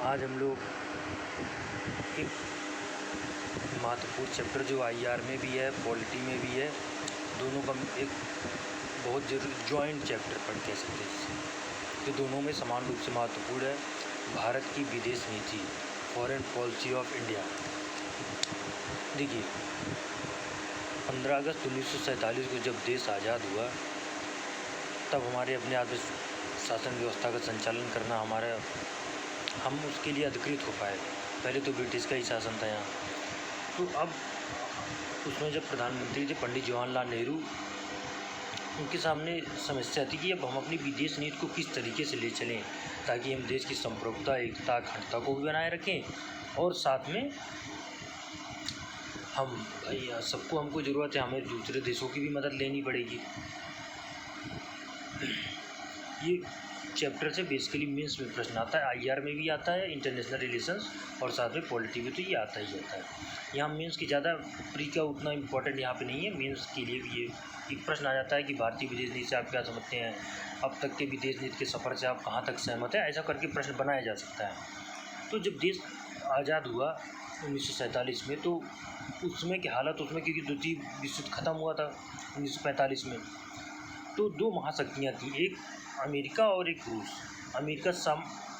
आज हम लोग एक महत्वपूर्ण चैप्टर जो आईआर में भी है, पॉलिटी में भी है, दोनों का एक बहुत जरूरी जॉइंट चैप्टर पढ़ कह सकते हैं। ये दोनों में समान रूप से महत्वपूर्ण है। भारत की विदेश नीति, फॉरेन पॉलिसी ऑफ इंडिया। देखिए, 15 अगस्त 1947 को जब देश आज़ाद हुआ, तब हमारे अपने आत्म शासन व्यवस्था का संचालन करना हम उसके लिए अधिकृत हो पाए। पहले तो ब्रिटिश का ही शासन था यहाँ। तो अब उसमें जब प्रधानमंत्री थे पंडित जवाहरलाल नेहरू, उनके सामने समस्या थी कि अब हम अपनी विदेश नीति को किस तरीके से ले चलें ताकि हम देश की संप्रभुता, एकता, अखंडता को भी बनाए रखें और साथ में हमको ज़रूरत है, हमें दूसरे देशों की भी मदद लेनी पड़ेगी। ये चैप्टर से बेसिकली मेंस में प्रश्न आता है, आईआर में भी आता है, इंटरनेशनल रिलेशंस और साथ में पॉलिटी में तो ये आता ही आता है। यहाँ मेंस की ज़्यादा प्री का उतना इम्पोर्टेंट यहाँ पे नहीं है। मेंस के लिए भी ये एक प्रश्न आ जाता है कि भारतीय विदेश नीति से आप क्या समझते हैं, अब तक के विदेश नीति के सफ़र से आप कहाँ तक सहमत हैं, ऐसा करके प्रश्न बनाया जा सकता है। तो जब देश आज़ाद हुआ 1947 में, तो उस समय की हालत, उसमें क्योंकि द्वितीय विश्व युद्ध ख़त्म हुआ था 1945 में, तो दो महाशक्तियाँ थीं, एक अमेरिका और एक रूस। अमेरिका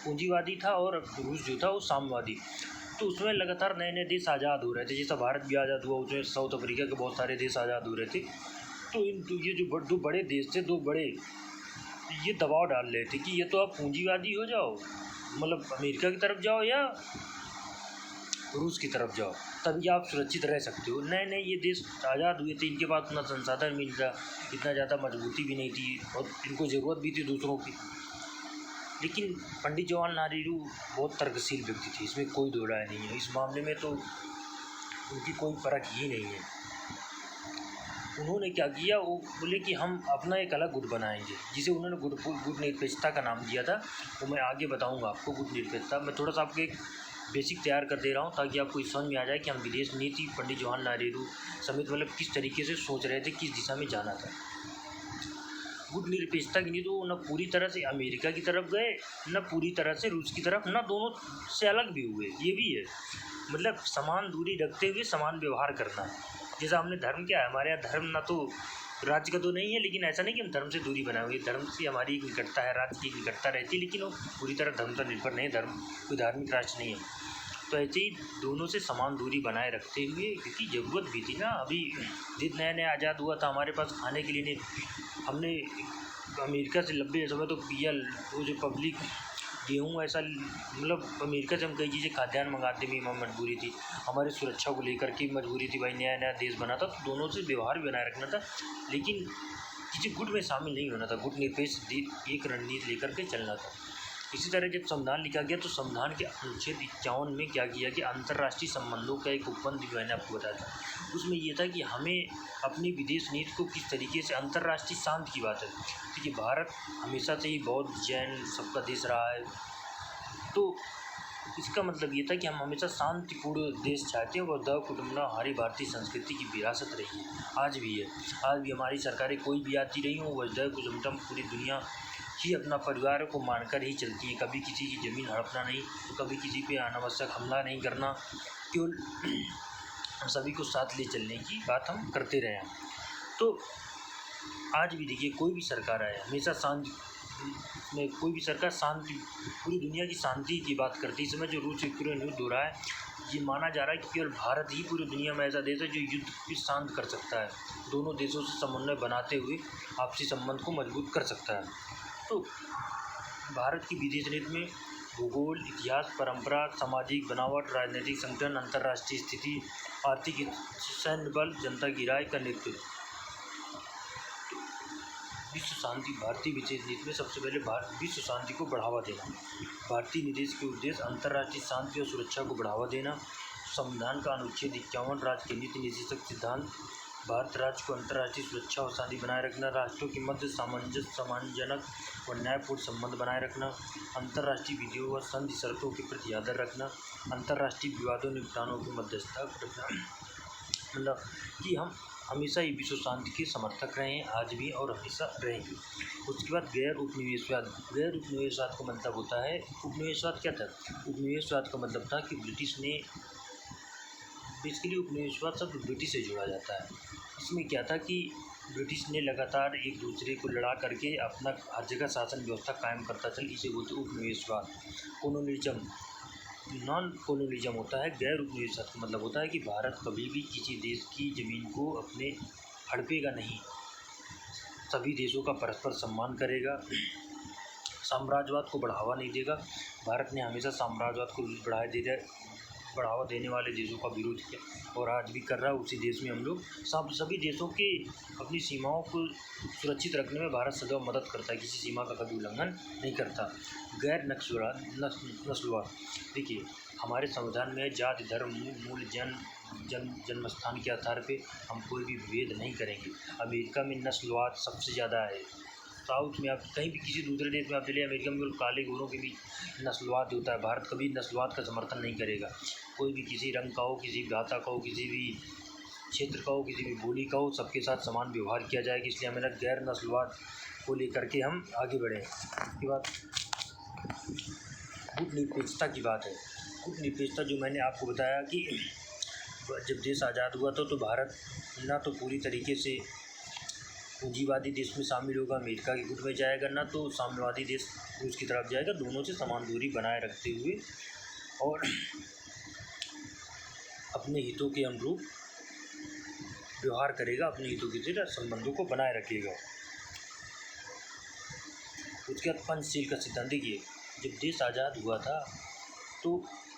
पूंजीवादी था और रूस जो था वो साम्यवादी। तो उसमें लगातार नए नए देश आज़ाद हो रहे थे, जैसा भारत भी आज़ाद हुआ, उसमें साउथ अफ्रीका के बहुत सारे देश आज़ाद हो रहे थे। तो ये जो दो बड़े देश थे, ये दबाव डाल रहे थे कि ये तो आप पूंजीवादी हो जाओ, मतलब अमेरिका की तरफ जाओ या रूस की तरफ जाओ, तभी आप सुरक्षित रह सकते हो। नए नए ये देश आज़ाद हुए थे, इनके पास उतना संसाधन भी नहीं था, इतना ज़्यादा मजबूती भी नहीं थी और इनको ज़रूरत भी थी दूसरों की। लेकिन पंडित जवाहरलाल नेहरू बहुत तर्कशील व्यक्ति थे, इसमें कोई दो राय नहीं है। इस मामले में तो उनकी कोई परख ही नहीं है। उन्होंने क्या किया, वो बोले कि हम अपना एक अलग गुट बनाएंगे, जिसे उन्होंने गुट निरपेक्षता का नाम दिया था। वो मैं आगे बताऊंगा आपको, गुट निरपेक्षता। मैं थोड़ा सा आपको एक बेसिक तैयार कर दे रहा हूँ ताकि आपको समझ में आ जाए कि हम विदेश नीति पंडित जवाहरलाल नेहरू समेत मतलब किस तरीके से सोच रहे थे, किस दिशा में जाना था। गुट निरपेक्षता की नीति, तो न पूरी तरह से अमेरिका की तरफ गए, न पूरी तरह से रूस की तरफ, न दोनों से अलग भी हुए। ये भी है, मतलब समान दूरी रखते हुए समान व्यवहार करना। जैसा हमने धर्म क्या है, हमारे यहाँ धर्म ना तो राज्य का तो नहीं है, लेकिन ऐसा नहीं कि हम धर्म से दूरी बनाए हुए। धर्म से हमारी एक निकटता है, राज्य की निकटता रहती है, लेकिन वो पूरी तरह धर्म पर निर्भर नहीं। धर्म कोई धार्मिक राष्ट्र नहीं है। तो ऐसे ही दोनों से समान दूरी बनाए रखते हुए, क्योंकि ज़रूरत भी थी ना। अभी जिस नया नया आज़ाद हुआ था, हमारे पास खाने के लिए नहीं, हमने अमेरिका से लंबे समय तो वो जो पब्लिक गेहूँ ऐसा, मतलब अमेरिका से हम कई चीज़ें खाद्यान्न मंगाते भी, हमारी मजबूरी थी, हमारी सुरक्षा को लेकर के मजबूरी थी। भाई नया नया देश बना था, तो दोनों से व्यवहार भी बनाए रखना था, लेकिन किसी गुट में शामिल नहीं होना था। गुट निरपेक्ष एक रणनीति लेकर के चलना था। इसी तरह जब संविधान लिखा गया, तो संविधान के अनुच्छेद 51 में क्या किया कि अंतर्राष्ट्रीय संबंधों का एक उपबंध भी मैंने आपको बताया था। उसमें ये था कि हमें अपनी विदेश नीति को किस तरीके से, अंतर्राष्ट्रीय शांति की बात है, क्योंकि भारत हमेशा से ही बौद्ध जैन सबका देश रहा है। तो इसका मतलब ये था कि हम हमेशा शांतिपूर्ण देश चाहते हैं। वह कुटुंबना हमारी भारतीय संस्कृति की विरासत रही है, आज भी है। आज भी हमारी सरकारें कोई भी आती रही हो, वह कुटुंबम पूरी दुनिया ही अपना परिवार को मानकर ही चलती है। कभी किसी की ज़मीन हड़पना नहीं, कभी किसी पे अनावश्यक हमला नहीं करना, केवल हम सभी को साथ ले चलने की बात हम करते रहे हैं। तो आज भी देखिए, कोई भी सरकार आए, हमेशा शांति में कोई भी सरकार शांति, पूरी दुनिया की शांति की बात करती है। इस समय जो रूस यूक्रेन युद्ध हो रहा है, ये माना जा रहा है कि केवल भारत ही पूरी दुनिया में ऐसा देश है जो युद्ध को शांत कर सकता है, दोनों देशों से समन्वय बनाते हुए आपसी संबंध को मजबूत कर सकता है। तो भारत की विदेश नीति में भूगोल, इतिहास, परंपरा, सामाजिक बनावट, राजनीतिक संगठन, अंतर्राष्ट्रीय स्थिति, आर्थिक, सैन्य बल, जनता की राय का नेतृत्व, विश्व शांति। भारतीय विदेश नीति में सबसे पहले विश्व शांति को बढ़ावा देना। भारतीय निदेश के उद्देश्य अंतर्राष्ट्रीय शांति और सुरक्षा को बढ़ावा देना। संविधान का अनुच्छेद 51 राज्य के नीति निर्देशक सिद्धांत, भारत राज्य को अंतर्राष्ट्रीय सुरक्षा और शांति बनाए रखना, राष्ट्रों के मध्य सामंजस्य, सम्मानजनक और न्यायपूर्ण संबंध बनाए रखना, अंतर्राष्ट्रीय विधियों व संधि शर्तों के प्रति आदर रखना, अंतर्राष्ट्रीय विवादों निपटानों की मध्यस्थता रखना। मतलब कि हम हमेशा ही विश्व शांति के समर्थक रहे हैं, आज भी और हमेशा रहेंगे। उसके बाद गैर उपनिवेशवाद। गैर उपनिवेशवाद का मतलब होता है, उपनिवेशवाद क्या था? उपनिवेशवाद का मतलब था कि ब्रिटिश ने, बेसिकली उपनिवेशवाद शब्द ब्रिटिश से जोड़ा जाता है। इसमें क्या था कि ब्रिटिश ने लगातार एक दूसरे को लड़ा करके अपना हर जगह शासन व्यवस्था कायम करता चल, इसे बोलते उपनिवेशवाद। कोलोनिज्म, नॉन कोलोनिज्म होता है। गैर उपनिवेशवाद का मतलब होता है कि भारत कभी भी किसी देश की ज़मीन को अपने हड़पेगा नहीं, सभी देशों का परस्पर सम्मान करेगा, साम्राज्यवाद को बढ़ावा नहीं देगा। भारत ने हमेशा साम्राज्यवाद को बढ़ावा देने वाले देशों का विरोध किया और आज भी कर रहा है। उसी देश में हम लोग सभी देशों के अपनी सीमाओं को सुरक्षित रखने में भारत सदैव मदद करता है, किसी सीमा का कभी उल्लंघन नहीं करता। गैर नस्लवाद। देखिए, हमारे संविधान में जाति, धर्म, मूल जन्म स्थान के आधार पे हम कोई भी भेद नहीं करेंगे। अमेरिका में नस्लवाद सबसे ज़्यादा है। साउथ में आप कहीं भी किसी दूसरे देश में आप चलिए, अमेरिका में काले गोरों के बीच नस्लवाद होता है। भारत कभी नस्लवाद का समर्थन नहीं करेगा। कोई भी किसी रंग का हो, किसी भाषा का हो, किसी भी क्षेत्र का हो, किसी भी बोली का हो, सबके साथ समान व्यवहार किया जाएगा। इसलिए हमें गैर नस्लवाद को लेकर के हम आगे बढ़ें। उसके बाद कूटनिरपेक्षता की बात है। कूटनिरपेक्षता जो मैंने आपको बताया कि जब देश आज़ाद हुआ था तो भारत ना तो पूरी तरीके से पूंजीवादी देश में शामिल होगा, अमेरिका के गुट में जाएगा, ना तो साम्यवादी देश रूस की तरफ जाएगा। दोनों से समान दूरी बनाए रखते हुए और अपने हितों के अनुरूप व्यवहार करेगा, अपने हितों के साथ संबंधों को बनाए रखेगा। उसके बाद पंचशील का सिद्धांत। देखिए, जब देश आज़ाद हुआ था तो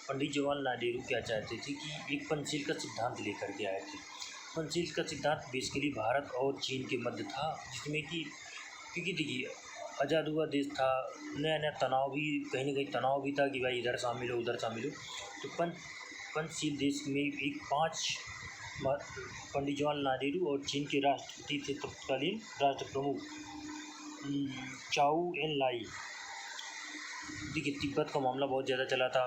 पंडित जवाहरलाल नेहरू क्या चाहते थे कि एक पंचशील का सिद्धांत लेकर के आए थे। पंचशील का सिद्धांत बेसिकली भारत और चीन के मध्य था, जिसमें कि क्योंकि देखिए आज़ाद हुआ देश था, नया नया तनाव भी, कहीं ना कहीं तनाव भी था कि भाई इधर शामिल हो उधर शामिल हो। तो पंचशील देश में एक 5 पंडित जवाहरलाल नेहरू और चीन के राष्ट्रपति थे, तत्कालीन राष्ट्र प्रमुख चाउ एन लाई। देखिए, तिब्बत का मामला बहुत ज़्यादा चला था।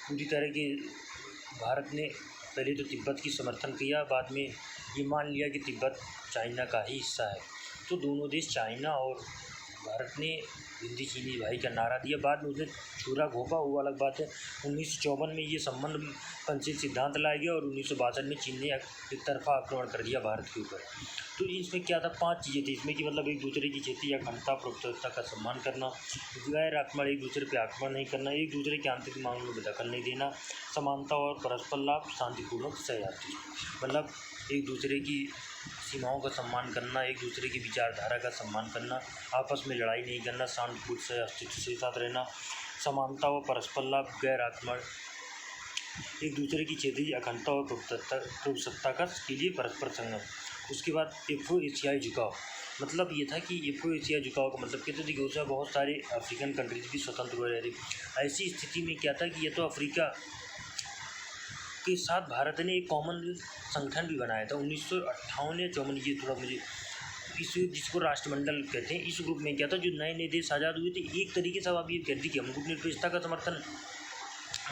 पूरी तरह के भारत ने पहले तो तिब्बत की समर्थन किया, बाद में ये मान लिया कि तिब्बत चाइना का ही हिस्सा है। तो दोनों देश, चाइना और भारत ने हिंदी चीनी भाई का नारा दिया। बाद में उसने छुरा घोंपा, वो अलग बात है। 1954 में ये संबंध पंचशील सिद्धांत लाया गया और 1962 में चीन ने एक तरफा आक्रमण कर दिया भारत के ऊपर। तो इसमें क्या था, 5 चीज़ें थी इसमें कि मतलब एक दूसरे की क्षेत्रीय अखंडता, प्रभुत्वता का सम्मान करना, गैर आक्रमण, एक दूसरे पर आक्रमण नहीं करना, एक दूसरे के आंतरिक मामलों में दखल नहीं देना, समानता और परस्पर लाभ, शांतिपूर्वक सहयात्री। मतलब एक दूसरे की सीमाओं का सम्मान करना, एक दूसरे की विचारधारा का सम्मान करना, आपस में लड़ाई नहीं करना, शांतिपूर्ण से अस्तित्व के साथ रहना, समानता व परस्पर लाभ, गैर आक्रमण, एक दूसरे की क्षेत्रीय अखंडता और प्रभुसत्ता का के लिए परस्पर संगम। उसके बाद एफ्रो एशियाई झुकाव। मतलब ये था कि एफ्रो एशियाई झुकाव का मतलब कहते थे कि उसमें बहुत सारे अफ्रीकन कंट्रीज भी स्वतंत्र हो रहे थे। ऐसी स्थिति में क्या था कि ये तो अफ्रीका के साथ भारत ने एक कॉमनवेल्थ संगठन भी बनाया था 1958 या 54, ये थोड़ा मुझे इस जिसको राष्ट्रमंडल कहते हैं। इस ग्रुप में क्या था, जो नए नए देश आज़ाद हुए थे, एक तरीके से आप ये कहते हैं कि हम गुटनिरपेक्षता का समर्थन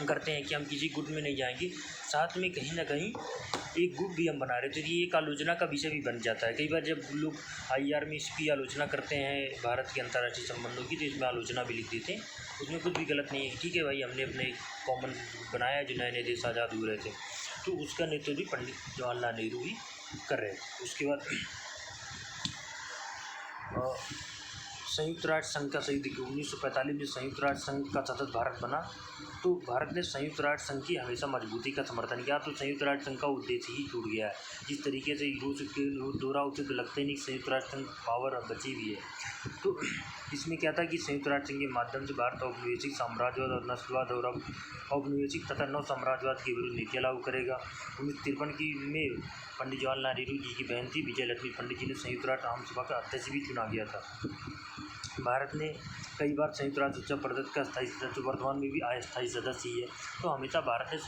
करते हैं कि हम किसी गुट में नहीं जाएंगे, साथ में कहीं ना कहीं एक ग्रुप भी हम बना रहे थे। ये एक आलोचना का विषय भी बन जाता है। कई बार जब लोग IR में इसकी आलोचना करते हैं भारत के अंतर्राष्ट्रीय संबंधों की, तो इसमें आलोचना भी लिख देते हैं। उसमें कुछ भी गलत नहीं है। ठीक है भाई, हमने अपने कॉमन बनाया जो नए नए देश आज़ाद हो रहे थे, तो उसका नेतृत्व भी पंडित जवाहरलाल नेहरू ही कर रहे थे। उसके बाद संयुक्त राष्ट्र संघ का सही देखिए, 1945 में संयुक्त राष्ट्र संघ का सदस्य भारत बना, तो भारत ने संयुक्त राष्ट्र संघ की हमेशा मजबूती का समर्थन किया। तो संयुक्त राष्ट्र संघ का उद्देश्य ही टूट गया है। जिस तरीके से रूस के दोहराव से तो लगते नहीं, संयुक्त राष्ट्र संघ पावर बची भी है। तो इसमें क्या था कि संयुक्त राष्ट्र संघ के माध्यम से भारत औपनिवेशिक साम्राज्यवाद और नस्लवाद और औपनिवेशिक तथा नव साम्राज्यवाद के विरुद्ध नीतियाँ लागू करेगा। 1953 में पंडित जवाहरलाल नेहरू जी की बहन थी विजय लक्ष्मी पंडित जी ने संयुक्त राष्ट्र आम सभा का अध्यक्ष भी चुना गया था। भारत ने कई बार संयुक्त राष्ट्र सुरक्षा परिषद का स्थायी सदस्य, वर्तमान में भी अस्थायी सदस्य ही है। तो हमेशा भारत ने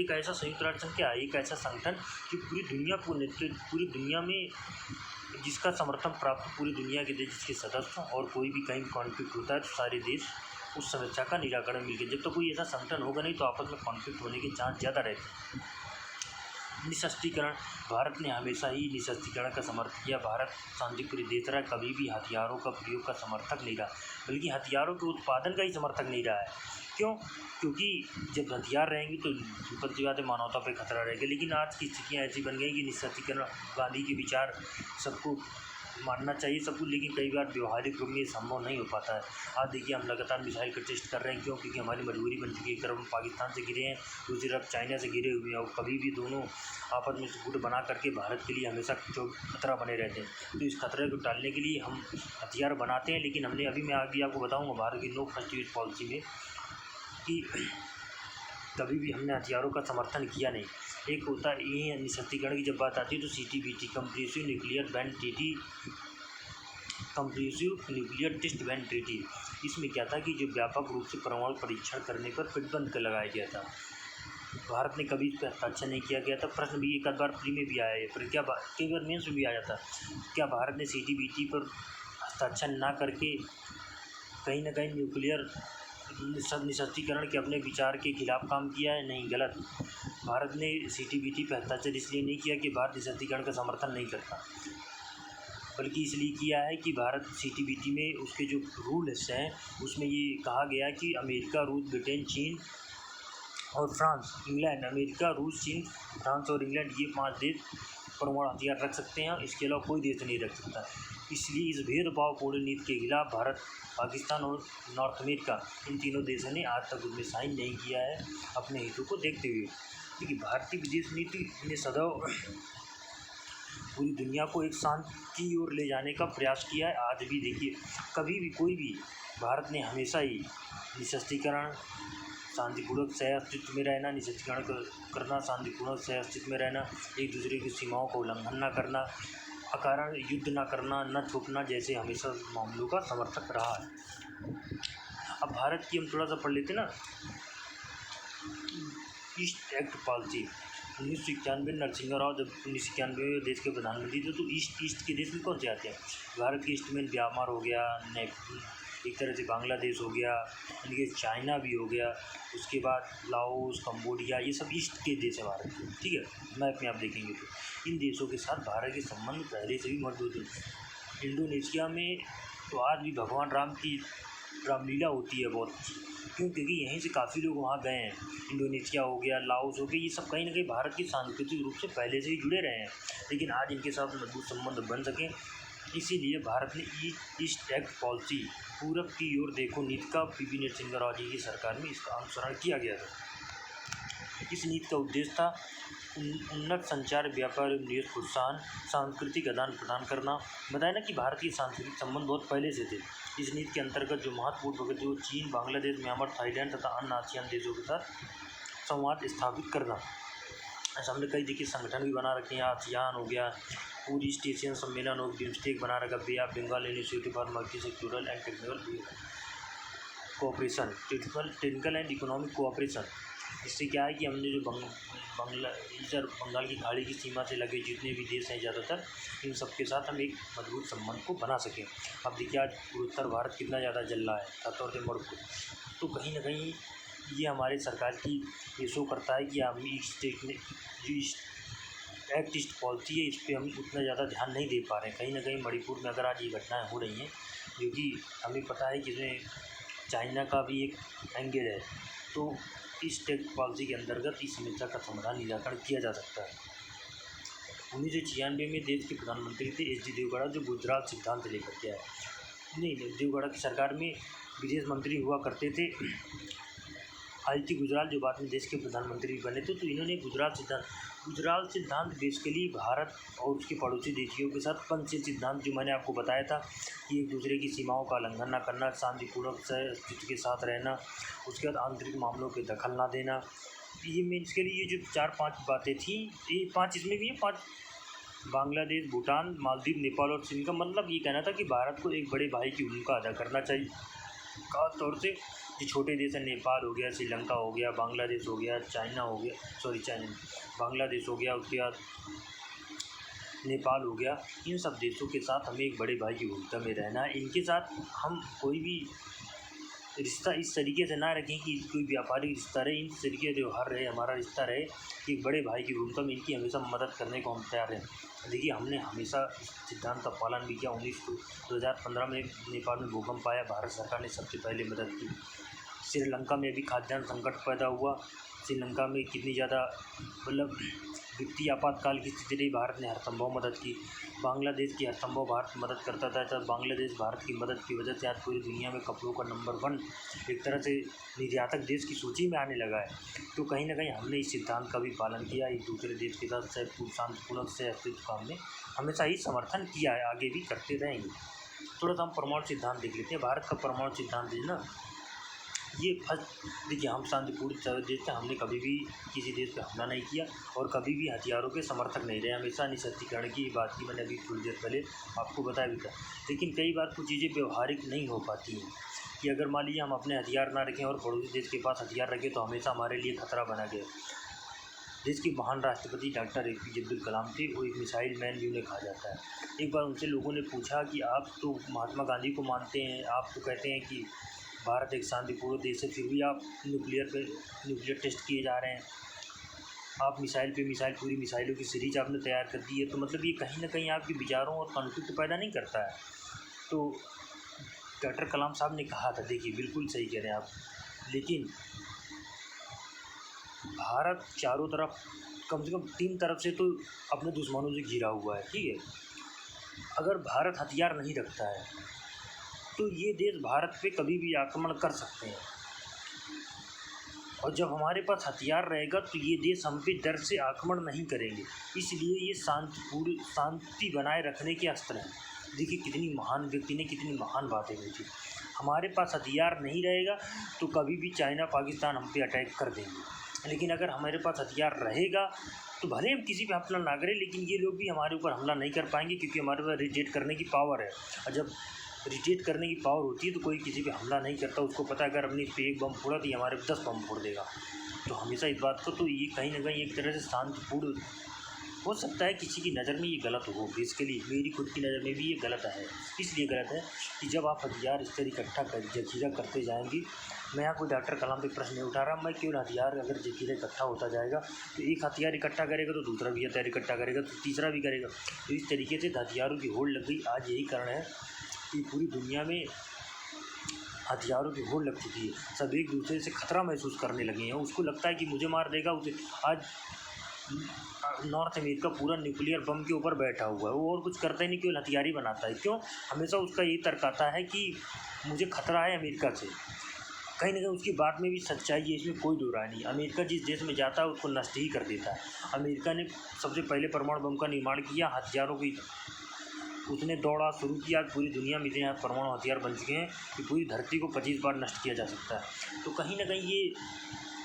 एक ऐसा संयुक्त राष्ट्र संघ क्या है, एक ऐसा संगठन कि पूरी दुनिया में जिसका समर्थन प्राप्त पूरी दुनिया के देश जिसके सदस्य, और कोई भी कहीं कॉन्फ्लिक्ट होता है तो सारे देश उस समस्या का निराकरण मिलकर। जब तक कोई ऐसा संगठन होगा नहीं तो आपस में कॉन्फ्लिक्ट होने के चांस ज़्यादा रहते हैं। निशस्त्रीकरण, भारत ने हमेशा ही निशस्त्रीकरण का समर्थन किया। भारत शांतिप्रिय देश रहा, कभी भी हथियारों का प्रयोग का समर्थक नहीं रहा, बल्कि हथियारों के उत्पादन का ही समर्थक नहीं रहा है। क्यों? क्योंकि जब हथियार रहेंगे तो सिंपल बात है, मानवता पे खतरा रहेगा। लेकिन आज की स्थितियाँ ऐसी बन गई कि निशस्त्रीकरण, गांधी के विचार सबको मानना चाहिए सबको, लेकिन कई बार व्यवहारिक रूप में ये संभव नहीं हो पाता है। आज देखिए, हम लगातार मिसाइल का टेस्ट कर रहे हैं। क्यों? क्योंकि हमारी मजबूरी बन चुकी है। एक तरफ हम पाकिस्तान से घिरे हैं, दूसरी तरफ चाइना से घिरे हुए हैं, और कभी भी दोनों आपस में गुट बना करके भारत के लिए हमेशा जो खतरा बने रहते हैं। तो इस खतरे को टालने के लिए हम हथियार बनाते हैं, लेकिन हमने अभी मैं आगे आपको बताऊँगा भारत की नो फर्स्ट यूज पॉलिसी में कि कभी भी हमने हथियारों का समर्थन किया नहीं। एक होता है ये निशस्त्रीकरण की जब बात आती है तो CTBT, compressive nuclear ban treaty, compressive nuclear test ban treaty, इसमें क्या था कि जो व्यापक रूप से परमाणु परीक्षण करने पर प्रतिबंध लगाया गया था। भारत ने कभी इस पर हस्ताक्षर नहीं किया गया था। प्रश्न भी एक आध बार प्री में भी आया है, पर क्या कई बार मेंस में भी आया था, क्या भारत ने CTBT पर हस्ताक्षर ना करके कहीं ना कहीं न्यूक्लियर निशस्त्रीकरण के अपने विचार के खिलाफ काम किया है? नहीं, गलत। भारत ने CTBT पर हस्ताक्षर इसलिए नहीं किया कि भारत निशस्त्रीकरण का समर्थन नहीं करता, बल्कि इसलिए किया है कि भारत CTBT में उसके जो रूल्स हैं उसमें ये कहा गया कि अमेरिका, रूस, ब्रिटेन, चीन और फ्रांस, इंग्लैंड, अमेरिका, रूस, चीन, फ्रांस और इंग्लैंड, ये 5 देश परमाणु हथियार रख सकते हैं, इसके अलावा कोई देश नहीं रख सकता। इसलिए इस भेदभावपूर्ण नीति के खिलाफ भारत, पाकिस्तान और नॉर्थ अमेरिका, इन तीनों देशों ने आज तक उसमें साइन नहीं किया है अपने हितों को देखते हुए। क्योंकि भारतीय विदेश नीति ने सदैव पूरी दुनिया को एक शांति की ओर ले जाने का प्रयास किया है। आज भी देखिए, कभी भी कोई भी, भारत ने हमेशा ही निशस्त्रीकरण, शांतिपूर्वक सह अस्तित्व में रहना, निशस्त्रीकरण करना, शांतिपूर्वक सह अस्तित्व में रहना, एक दूसरे की सीमाओं का उल्लंघन न करना, अकारण युद्ध न करना, न थोपना जैसे हमेशा मामलों का समर्थक रहा है। अब भारत की हम थोड़ा सा पढ़ लेते ना, east act policy 1991, Narasimha Rao जब 1991 में देश के प्रधानमंत्री थे तो ईस्ट के देश में कौन से आते हैं? भारत के ईस्ट में म्यांमार हो गया, एक तरह से बांग्लादेश हो गया, इनके चाइना भी हो गया, उसके बाद लाओस, कंबोडिया, ये सब ईस्ट के देश है भारत के। ठीक है, मैप में आप देखेंगे तो इन देशों के साथ भारत के संबंध पहले से भी मजबूत हैं। इंडोनेशिया में तो आज भी भगवान राम की रामलीला होती है बहुत। क्यों? क्योंकि यहीं से काफ़ी लोग वहाँ गए हैं। इंडोनेशिया हो गया, लाओस हो गया, ये सब कहीं ना कहीं भारत की सांस्कृतिक रूप से पहले से ही जुड़े रहे हैं, लेकिन आज इनके साथ मजबूत संबंध बन सकें, इसीलिए भारत ने ईस्ट एक्ट पॉलिसी, पूरब की ओर देखो नीति का पीवी नरसिंह राव जी की सरकार में इसका अनुसरण किया गया था। इस नीति का उद्देश्य था उन्नत संचार, व्यापार एवं निवेश प्रोत्साहन, सांस्कृतिक आदान प्रदान करना। बताया ना कि भारत के सांस्कृतिक संबंध बहुत पहले से थे। इस नीति के अंतर्गत जो महत्वपूर्ण प्रगति वो चीन, बांग्लादेश, म्यांमार, थाईलैंड तथा अन्य आसियान देशों के साथ संवाद स्थापित करना। ऐसा हमने कई देखिए संगठन भी बना रखे हैं, आसियान हो गया, पूरी ईस्ट एशियन सम्मेलन और बिम्स्टेक बना रखा, bay of Bengal initiative for multi sectoral and technical cooperation, technical and economic cooperation. इससे क्या है कि हमने जो बंगाल की खाड़ी की सीमा से लगे जितने भी देश हैं ज़्यादातर, इन सब के साथ हम एक मजबूत संबंध को बना सकें। अब देखिए आज उत्तर भारत कितना ज़्यादा जल रहा है, खासतौर से मुल्क को, तो कहीं ना कहीं ये हमारे सरकार की ये शो करता है कि हम स्टेट में जो एक्ट ईस्ट पॉलिसी है इस पर हम उतना ज़्यादा ध्यान नहीं दे पा रहे हैं। कहीं ना कहीं मणिपुर में अगर आज ये घटनाएँ हो रही हैं, जो कि हमें पता है कि इसमें चाइना का भी एक एंगल है, तो ईस्ट एक्ट पॉलिसी के अंतर्गत इस समस्या का समाधान निराकरण किया जा सकता है। 1996 में देश के प्रधानमंत्री थे HD देवगौड़ा, जो गुजरात सिद्धांत लेकर के आए। नहीं, देवगौड़ा की सरकार में विदेश मंत्री हुआ करते थे आदित्य गुजराल, जो बाद में देश के प्रधानमंत्री बने थे। तो इन्होंने गुजराल सिद्धांत बेसिकली भारत और उसके पड़ोसी देशों के साथ पंचशील सिद्धांत, जो मैंने आपको बताया था कि एक दूसरे की सीमाओं का उल्लंघन न करना, शांतिपूर्वक सहअस्तित्व के साथ रहना, उसके बाद आंतरिक मामलों पे दखल ना देना, ये मीन्स के लिए ये जो 4-5 बातें थी, ये 5 इसमें भी है, 5 बांग्लादेश, भूटान, मालदीव, नेपाल और चीन का मतलब ये कहना था कि भारत को एक बड़े भाई की भूमिका अदा करना चाहिए। खास तौर से जो छोटे देश हैं, नेपाल हो गया, श्रीलंका हो गया, बांग्लादेश हो गया, बांग्लादेश हो गया, उसके बाद नेपाल हो गया, इन सब देशों के साथ हमें एक बड़े भाई की भूमिका में रहना है। इनके साथ हम कोई भी रिश्ता इस तरीके से ना रखें कि कोई व्यापारिक रिश्ता रहे, इन तरीके से व्यवहार रहे, हमारा रिश्ता रहे कि एक बड़े भाई की भूमिका में इनकी हमेशा मदद करने को हम तैयार हैं। देखिए, हमने हमेशा इस सिद्धांत का पालन भी किया। 2015 में नेपाल में भूकंप आया, भारत सरकार ने सबसे पहले मदद की। श्रीलंका में भी खाद्यान्न संकट पैदा हुआ, श्रीलंका में कितनी ज़्यादा मतलब वित्तीय आपातकाल की स्थिति रही, भारत ने हरसंभव मदद की। बांग्लादेश की हरसंभव भारत मदद करता था, तब बांग्लादेश भारत की मदद की वजह से आज पूरी दुनिया में कपड़ों का नंबर 1 एक तरह से निर्यातक देश की सूची में आने लगा है। तो कहीं ना कहीं हमने इस सिद्धांत का भी पालन किया, एक दूसरे देश के साथ शांतिपूर्ण से अस्तित्व का हमने हमेशा ही समर्थन किया है, आगे भी करते रहेंगे। थोड़ा सा हम परमाणु सिद्धांत देख लेते हैं। भारत का परमाणु सिद्धांत है ना, ये देखिए, हम शांतिपूर्ण देश थे, हमने कभी भी किसी देश पे हमला नहीं किया और कभी भी हथियारों के समर्थक नहीं रहे, हमेशा निःशस्त्रीकरण की बात की मैंने अभी थोड़ी देर पहले आपको बताया भी था। लेकिन कई बार कुछ चीज़ें व्यवहारिक नहीं हो पाती हैं कि अगर मान लीजिए हम अपने हथियार ना रखें और पड़ोसी देश के पास हथियार रखें तो हमेशा हमारे लिए खतरा बना गया। देश के महान राष्ट्रपति डॉक्टर APJ अब्दुल कलाम थे, वो एक मिसाइल मैन भी उन्हें कहा जाता है। एक बार उनसे लोगों ने पूछा कि आप तो महात्मा गांधी को मानते हैं, आप तो कहते हैं कि भारत एक शांतिपूर्ण देश है, फिर भी आप न्यूक्लियर टेस्ट किए जा रहे हैं, आप मिसाइल पे मिसाइल, पूरी मिसाइलों की सीरीज आपने तैयार कर दी है। तो मतलब ये कहीं ना कहीं आपके विचारों और कॉन्फ्लिक्ट पैदा नहीं करता है। तो डॉक्टर कलाम साहब ने कहा था, देखिए बिल्कुल सही कह रहे हैं आप, लेकिन भारत चारों तरफ कम से कम 3 तरफ से तो अपने दुश्मनों से घिरा हुआ है, ठीक है। अगर भारत हथियार नहीं रखता है तो ये देश भारत पे कभी भी आक्रमण कर सकते हैं, और जब हमारे पास हथियार रहेगा तो ये देश हम पे डर से आक्रमण नहीं करेंगे। इसलिए ये शांति बनाए रखने के अस्त्र हैं। देखिए, कितनी महान व्यक्ति ने कितनी महान बातें कही थी। हमारे पास हथियार नहीं रहेगा तो कभी भी चाइना पाकिस्तान हम पे अटैक कर देंगे, लेकिन अगर हमारे पास हथियार रहेगा तो भले हम किसी पे हमला ना करें, लेकिन ये लोग भी हमारे ऊपर हमला नहीं कर पाएंगे, क्योंकि हमारे पास रिटेट करने की पावर है। और जब रिटेट करने की पावर होती है तो कोई किसी पे हमला नहीं करता, उसको पता है अगर हमने इस पर 1 बम फोड़ा तो ये हमारे 10 बम फोड़ देगा। तो हमेशा इस बात को, तो ये कहीं ना कहीं एक तरह से शांतिपूर्ण हो सकता है। किसी की नज़र में ये गलत हो, बेसिकली मेरी खुद की नज़र में भी ये गलत है। इसलिए गलत है कि जब आप हथियार इस तरह इकट्ठा कर जखीरा करते जाएंगे, मैं यहाँ कोई डॉक्टर कलाम पे प्रश्न नहीं उठा रहा, मैं केवल हथियार अगर जखीरा इकट्ठा होता जाएगा तो एक हथियार इकट्ठा करेगा तो दूसरा भी हथियार इकट्ठा करेगा तो तीसरा भी करेगा। तो इस तरीके से हथियारों की होड़ लग गई। आज यही कारण है कि पूरी दुनिया में हथियारों की होड़ लग चुकी है। सब एक दूसरे से खतरा महसूस करने लगे हैं, उसको लगता है कि मुझे मार देगा उसे। आज नॉर्थ अमेरिका पूरा न्यूक्लियर बम के ऊपर बैठा हुआ है, वो और कुछ करता ही नहीं, केवल हथियार ही बनाता है। क्यों? हमेशा उसका यही तर्क आता है कि मुझे खतरा है अमेरिका से। कहीं ना कहीं उसकी बात में भी सच्चाई है, इसमें कोई दो राय नहीं। अमेरिका जिस देश में जाता है उसको नष्ट ही कर देता है। अमेरिका ने सबसे पहले परमाणु बम का निर्माण किया, हथियारों की उसने दौड़ा शुरू किया। पूरी दुनिया में इतने परमाणु हथियार बन चुके हैं कि पूरी धरती को 25 बार नष्ट किया जा सकता है। तो कहीं ना कहीं ये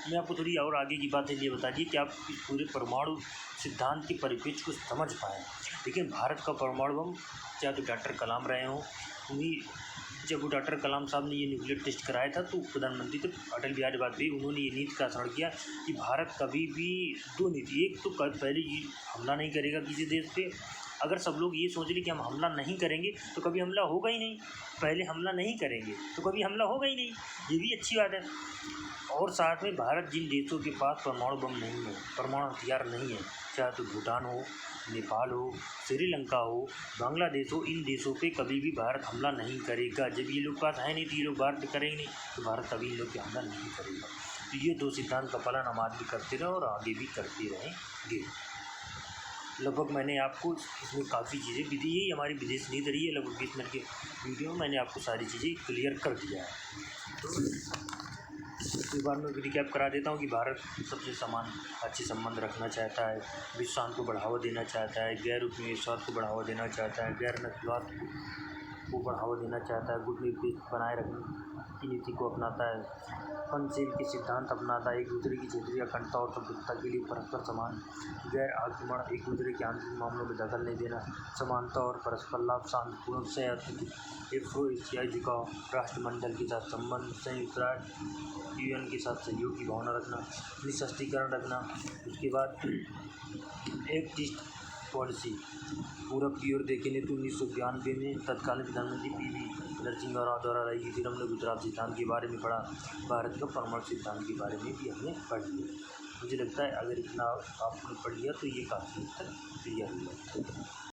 मैं आपको थोड़ी और आगे की बातें ये बता दी कि आप इस पूरे परमाणु सिद्धांत के परिप्रेक्ष्य को समझ पाएँ। लेकिन भारत का परमाणु बम, चाहे तो डॉक्टर कलाम रहे हों, उन्हीं जब वो डॉक्टर कलाम साहब ने ये न्यूक्लियर टेस्ट कराया था तो प्रधानमंत्री थे अटल बिहारी वाजपेयी, उन्होंने ये नीति का आचरण किया कि भारत कभी भी 2 नीति, एक तो पहले हमला नहीं करेगा किसी देश पे। अगर सब लोग ये सोच लें कि हम हमला नहीं करेंगे तो कभी हमला होगा ही नहीं, पहले हमला नहीं करेंगे तो कभी हमला होगा ही नहीं, ये भी अच्छी बात है। और साथ में भारत जिन देशों के पास परमाणु बम नहीं है, परमाणु हथियार नहीं है, चाहे तो भूटान हो, नेपाल हो, श्रीलंका हो, बांग्लादेश हो, इन देशों पे कभी भी भारत हमला नहीं करेगा। जब ये लोग पास है नहीं तो ये लोग भारत करेंगे नहीं, तो भारत कभी इन लोग पे हमला नहीं करेगा। तो ये 2 सिद्धांत का पालन हम आज भी करते रहे और आगे भी करते रहेंगे। लगभग मैंने आपको इसमें काफ़ी चीज़ें भी दी, यही हमारी विदेश नीति रही है। लगभग 20 मिनट के वीडियो में मैंने आपको सारी चीज़ें क्लियर कर दिया है। तो एक बार मैं रिकैप करा देता हूँ कि भारत सबसे समान अच्छे संबंध रखना चाहता है, विश्व शांति को बढ़ावा देना चाहता है, गैर उपनिवेशवाद को बढ़ावा देना चाहता है, गैर नस्लवाद को बढ़ावा देना चाहता है, गुटनिरपेक्ष बनाए रखने की नीति को अपनाता है, पंचशील के सिद्धांत अपनाता है, एक दूसरे की क्षेत्रीय अखंडता और संप्रभुता के लिए परस्पर समान, गैर आक्रमण, एक दूसरे के आंतरिक मामलों में दखल नहीं देना, समानता और परस्पर लाभ, शांतिपूर्ण सह एफ्रो एशियाई झुकाव, राष्ट्रमंडल के साथ संबंध, संयुक्त राष्ट्र UN के साथ सहयोग की भावना रखना, निःशस्त्रीकरण रखना। उसके बाद एक्ट ईस्ट पॉलिसी, पूरब की ओर देखें तो 1992 में तत्कालीन प्रधानमंत्री PV नरसिंह द्वारा लाई गई, फिर हमने गुजरात सिद्धांत के बारे में पढ़ा, भारत का परमाणु सिद्धांत के बारे में भी हमने पढ़ लिया। मुझे लगता है अगर इतना आपने पढ़ लिया तो ये काफ़ी हद तक क्लियर हो जाता है।